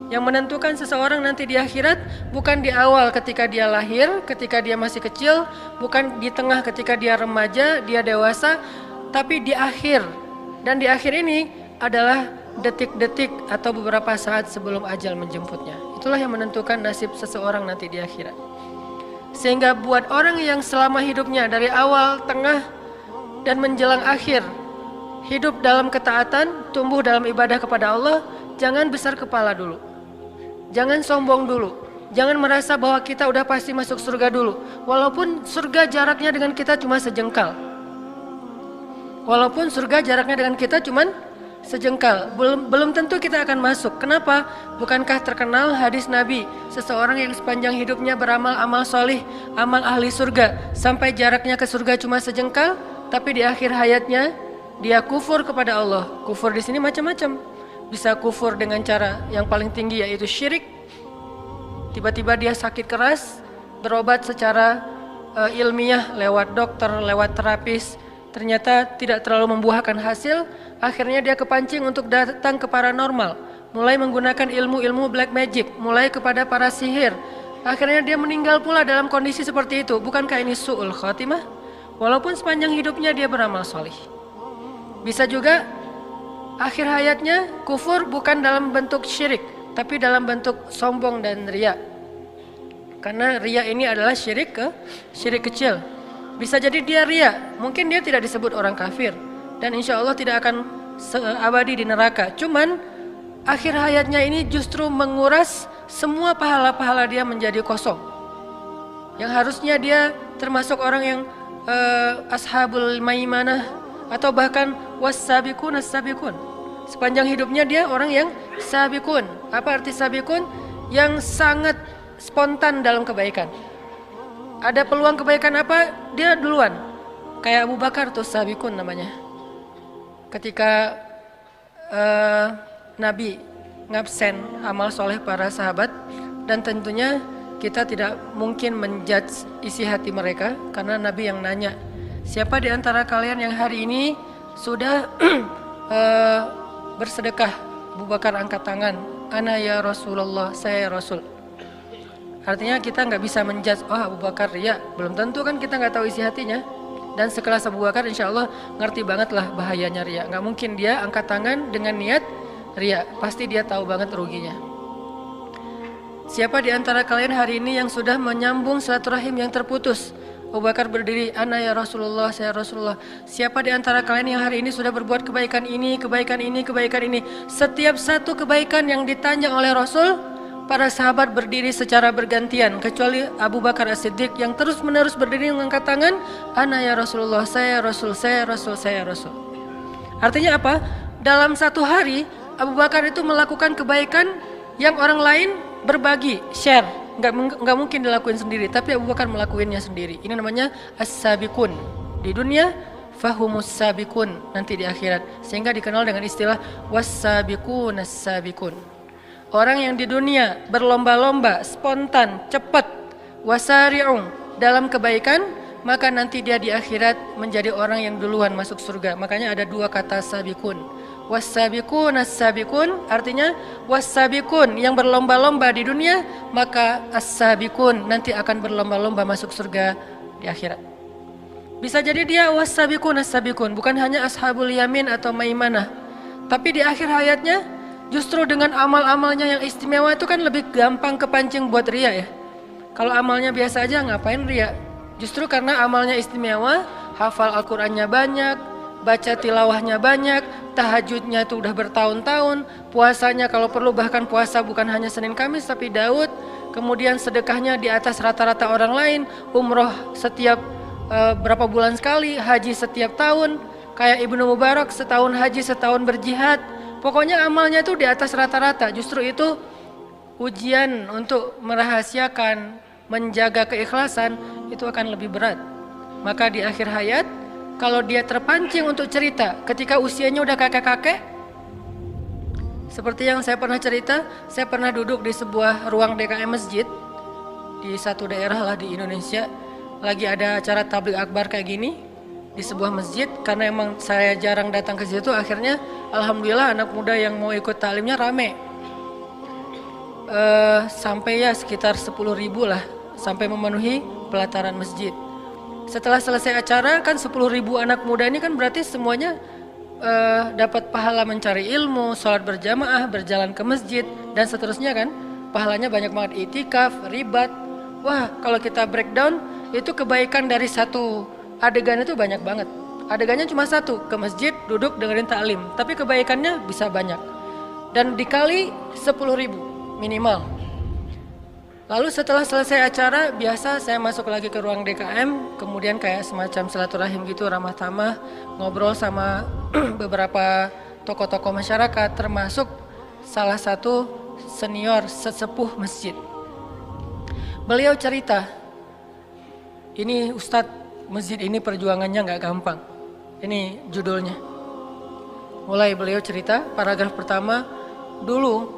Yang menentukan seseorang nanti di akhirat bukan di awal ketika dia lahir, ketika dia masih kecil, bukan di tengah ketika dia remaja, dia dewasa, tapi di akhir. Dan di akhir ini adalah detik-detik atau beberapa saat sebelum ajal menjemputnya. Itulah yang menentukan nasib seseorang nanti di akhirat. Sehingga buat orang yang selama hidupnya dari awal, tengah, dan menjelang akhir hidup dalam ketaatan, tumbuh dalam ibadah kepada Allah, jangan besar kepala dulu. Jangan sombong dulu. Jangan merasa bahwa kita udah pasti masuk surga dulu. Walaupun surga jaraknya dengan kita cuma sejengkal. Walaupun surga jaraknya dengan kita cuma sejengkal. Belum tentu kita akan masuk. Kenapa? Bukankah terkenal hadis Nabi, seseorang yang sepanjang hidupnya beramal amal solih, amal ahli surga, sampai jaraknya ke surga cuma sejengkal, tapi di akhir hayatnya dia kufur kepada Allah. Kufur di sini macam-macam. Bisa kufur dengan cara yang paling tinggi yaitu syirik. Tiba-tiba dia sakit keras, berobat secara ilmiah lewat dokter, lewat terapis, ternyata tidak terlalu membuahkan hasil. Akhirnya dia kepancing untuk datang ke paranormal, mulai menggunakan ilmu-ilmu black magic, mulai kepada para sihir. Akhirnya dia meninggal pula dalam kondisi seperti itu. Bukankah ini su'ul khatimah? Walaupun sepanjang hidupnya dia beramal solih. Bisa juga akhir hayatnya kufur bukan dalam bentuk syirik, tapi dalam bentuk sombong dan riya. Karena riya ini adalah syirik kecil. Bisa jadi dia riya, mungkin dia tidak disebut orang kafir, dan insya Allah tidak akan abadi di neraka. Cuman akhir hayatnya ini justru menguras semua pahala-pahala dia menjadi kosong. Yang harusnya dia termasuk orang yang ashabul maimanah, atau bahkan was-sabiqun as-sabiqun. Sepanjang hidupnya dia orang yang sabiqun. Apa arti sabiqun? Yang sangat spontan dalam kebaikan. Ada peluang kebaikan apa? Dia duluan. Kayak Abu Bakar tuh sabiqun namanya. Ketika Nabi ngabsen amal soleh para sahabat, dan tentunya kita tidak mungkin menjudge isi hati mereka karena Nabi yang nanya, siapa di antara kalian yang hari ini sudah bersedekah? Abu Bakar angkat tangan, ana ya Rasulullah, saya ya Rasul. Artinya kita nggak bisa menjudge, oh Abu Bakar riya, belum tentu kan, kita nggak tahu isi hatinya. Dan sekelas Abu Bakar insya Allah ngerti banget lah bahayanya riya. Nggak mungkin dia angkat tangan dengan niat riya, pasti dia tahu banget ruginya. Siapa di antara kalian hari ini yang sudah menyambung silaturahim yang terputus? Abu Bakar berdiri, ana ya Rasulullah, saya Rasulullah. Siapa di antara kalian yang hari ini sudah berbuat kebaikan ini, kebaikan ini, kebaikan ini? Setiap satu kebaikan yang ditanya oleh Rasul, para sahabat berdiri secara bergantian, kecuali Abu Bakar As-Siddiq yang terus menerus berdiri mengangkat tangan, ana ya Rasulullah, saya Rasul, saya Rasul, saya Rasul. Artinya apa? Dalam satu hari Abu Bakar itu melakukan kebaikan yang orang lain berbagi, share. Nggak mungkin dilakuin sendiri, tapi Abu Bakar melakukannya sendiri. Ini namanya as-sabiqun. Di dunia fahumus sabiqun, nanti di akhirat, sehingga dikenal dengan istilah was-sabiqun as-sabiqun. Orang yang di dunia berlomba-lomba, spontan, cepat, wasari'un dalam kebaikan, maka nanti dia di akhirat menjadi orang yang duluan masuk surga. Makanya ada dua kata sabiqun. Was-sabiqun as-sabiqun, artinya was-sabiqun yang berlomba-lomba di dunia, maka as-sabiqun nanti akan berlomba-lomba masuk surga di akhirat. Bisa jadi dia was-sabiqun as-sabiqun, bukan hanya ashabul yamin atau maimanah, tapi di akhir hayatnya justru dengan amal-amalnya yang istimewa itu kan lebih gampang kepancing buat riya ya. Kalau amalnya biasa aja ngapain riya? Justru karena amalnya istimewa, hafal Al-Qur'annya banyak, baca tilawahnya banyak, tahajudnya itu udah bertahun-tahun, puasanya kalau perlu bahkan puasa bukan hanya Senin Kamis tapi Daud, kemudian sedekahnya di atas rata-rata orang lain, umroh setiap berapa bulan sekali, haji setiap tahun, kayak Ibnu Mubarak setahun haji setahun berjihad. Pokoknya amalnya itu di atas rata-rata. Justru itu ujian untuk merahasiakan, menjaga keikhlasan itu akan lebih berat. Maka di akhir hayat, kalau dia terpancing untuk cerita ketika usianya udah kakek-kakek, seperti yang saya pernah cerita, saya pernah duduk di sebuah ruang DKM masjid di satu daerah lah di Indonesia, lagi ada acara tabligh akbar kayak gini di sebuah masjid. Karena emang saya jarang datang ke situ, akhirnya alhamdulillah anak muda yang mau ikut taklimnya rame. sampai ya sekitar 10.000 lah, sampai memenuhi pelataran masjid. Setelah selesai acara kan 10.000 anak muda ini kan berarti semuanya dapat pahala mencari ilmu, sholat berjamaah, berjalan ke masjid dan seterusnya kan. Pahalanya banyak banget, itikaf, ribat. Wah, kalau kita breakdown itu kebaikan dari satu adegan itu banyak banget. Adegannya cuma satu, ke masjid, duduk dengerin taklim, tapi kebaikannya bisa banyak. Dan dikali 10.000 minimal. Lalu setelah selesai acara, biasa saya masuk lagi ke ruang DKM, kemudian kayak semacam silaturahim gitu, ramah tamah, ngobrol sama beberapa tokoh-tokoh masyarakat, termasuk salah satu senior sesepuh masjid. Beliau cerita, ini Ustadz, masjid ini perjuangannya nggak gampang. Ini judulnya. Mulai beliau cerita, paragraf pertama, dulu,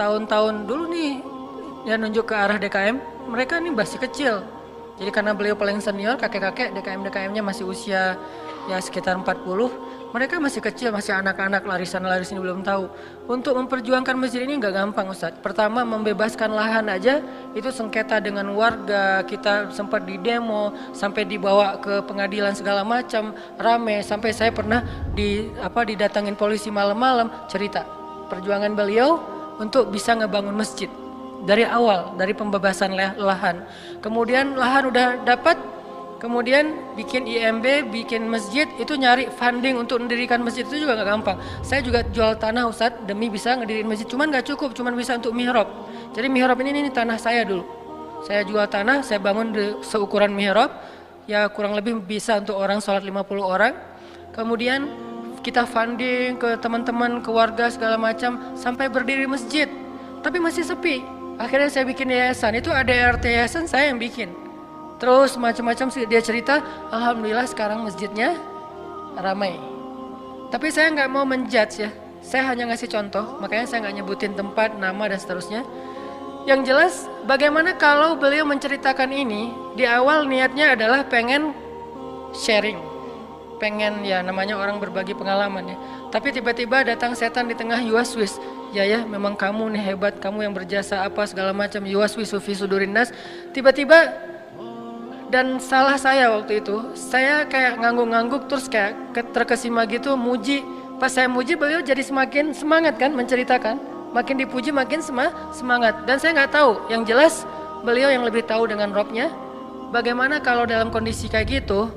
tahun-tahun dulu nih, dia nunjuk ke arah DKM, mereka nih masih kecil. Jadi karena beliau paling senior, kakek-kakek, DKM-DKM-nya masih usia ya sekitar 40. Mereka masih kecil, masih anak-anak, larisan-larisan belum tahu. Untuk memperjuangkan masjid ini nggak gampang Ustadz. Pertama, membebaskan lahan aja, itu sengketa dengan warga, kita sempat didemo, sampai dibawa ke pengadilan segala macam, rame. Sampai saya pernah didatangin polisi malam-malam, cerita perjuangan beliau untuk bisa ngebangun masjid. Dari awal, dari pembebasan lahan. Kemudian lahan udah dapat, kemudian bikin IMB, bikin masjid, itu nyari funding untuk mendirikan masjid itu juga gak gampang. Saya juga jual tanah Ustadz demi bisa ngedirin masjid, cuman gak cukup, cuman bisa untuk mihrab. Jadi mihrab ini tanah saya dulu. Saya jual tanah, saya bangun seukuran mihrab, ya kurang lebih bisa untuk orang sholat 50 orang. Kemudian kita funding ke teman-teman, ke warga segala macam, sampai berdiri masjid. Tapi masih sepi. Akhirnya saya bikin yayasan, itu ada RT yayasan saya yang bikin. Terus macam-macam dia cerita, alhamdulillah sekarang masjidnya ramai. Tapi saya nggak mau menjudge ya, saya hanya ngasih contoh, makanya saya nggak nyebutin tempat, nama dan seterusnya. Yang jelas, bagaimana kalau beliau menceritakan ini, di awal niatnya adalah pengen sharing, pengen ya namanya orang berbagi pengalaman ya. Tapi tiba-tiba datang setan di tengah yuwaswis. Ya memang kamu nih hebat, kamu yang berjasa apa segala macam, yuwaswisu fi sudurin nas. Tiba-tiba, dan salah saya waktu itu, saya kayak ngangguk-ngangguk terus kayak terkesima gitu, muji. Pas saya muji beliau jadi semakin semangat kan menceritakan, makin dipuji makin semangat. Dan saya nggak tahu, yang jelas beliau yang lebih tahu dengan Robnya. Bagaimana kalau dalam kondisi kayak gitu,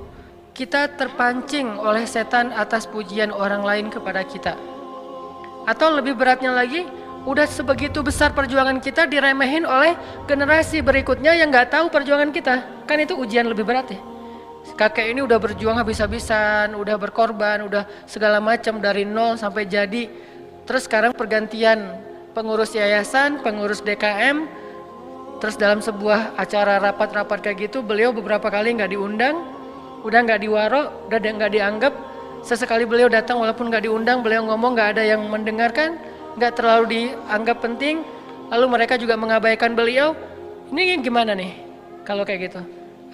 kita terpancing oleh setan atas pujian orang lain kepada kita. Atau lebih beratnya lagi, udah sebegitu besar perjuangan kita diremehin oleh generasi berikutnya yang nggak tahu perjuangan kita. Kan itu ujian lebih berat ya. Kakek ini udah berjuang habis-habisan, udah berkorban, udah segala macam dari nol sampai jadi. Terus sekarang pergantian pengurus yayasan, pengurus DKM. Terus dalam sebuah acara rapat-rapat kayak gitu, beliau beberapa kali nggak diundang, udah nggak diwaro, udah nggak dianggap. Sesekali beliau datang walaupun nggak diundang, beliau ngomong nggak ada yang mendengarkan, nggak terlalu dianggap penting. Lalu mereka juga mengabaikan beliau. Ini gimana nih kalau kayak gitu?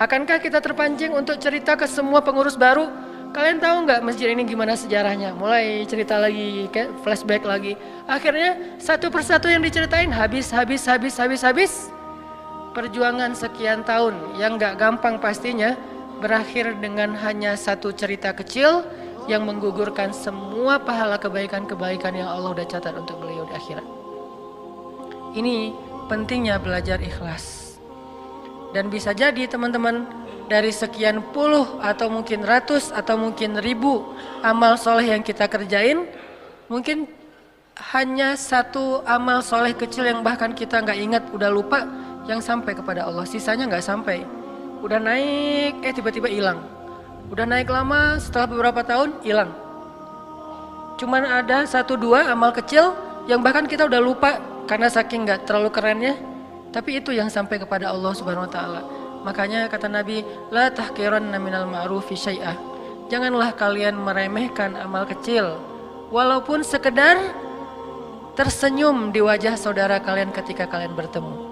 Akankah kita terpancing untuk cerita ke semua pengurus baru? Kalian tahu nggak masjid ini gimana sejarahnya? Mulai cerita lagi, kayak flashback lagi. Akhirnya satu persatu yang diceritain habis. Perjuangan sekian tahun yang nggak gampang pastinya berakhir dengan hanya satu cerita kecil yang menggugurkan semua pahala kebaikan-kebaikan yang Allah udah catat untuk beliau di akhirat. Ini pentingnya belajar ikhlas. Dan bisa jadi teman-teman, dari sekian puluh atau mungkin ratus atau mungkin ribu amal soleh yang kita kerjain, mungkin hanya satu amal soleh kecil yang bahkan kita nggak ingat, udah lupa, yang sampai kepada Allah. Sisanya nggak sampai. Udah naik, tiba-tiba hilang. Udah naik lama, setelah beberapa tahun hilang. Cuman ada 1-2 amal kecil yang bahkan kita udah lupa karena saking nggak terlalu kerennya. Tapi itu yang sampai kepada Allah Subhanahu Wa Taala. Makanya kata Nabi, la tahqiranna minal ma'rufi syai'ah. Janganlah kalian meremehkan amal kecil, walaupun sekedar tersenyum di wajah saudara kalian ketika kalian bertemu.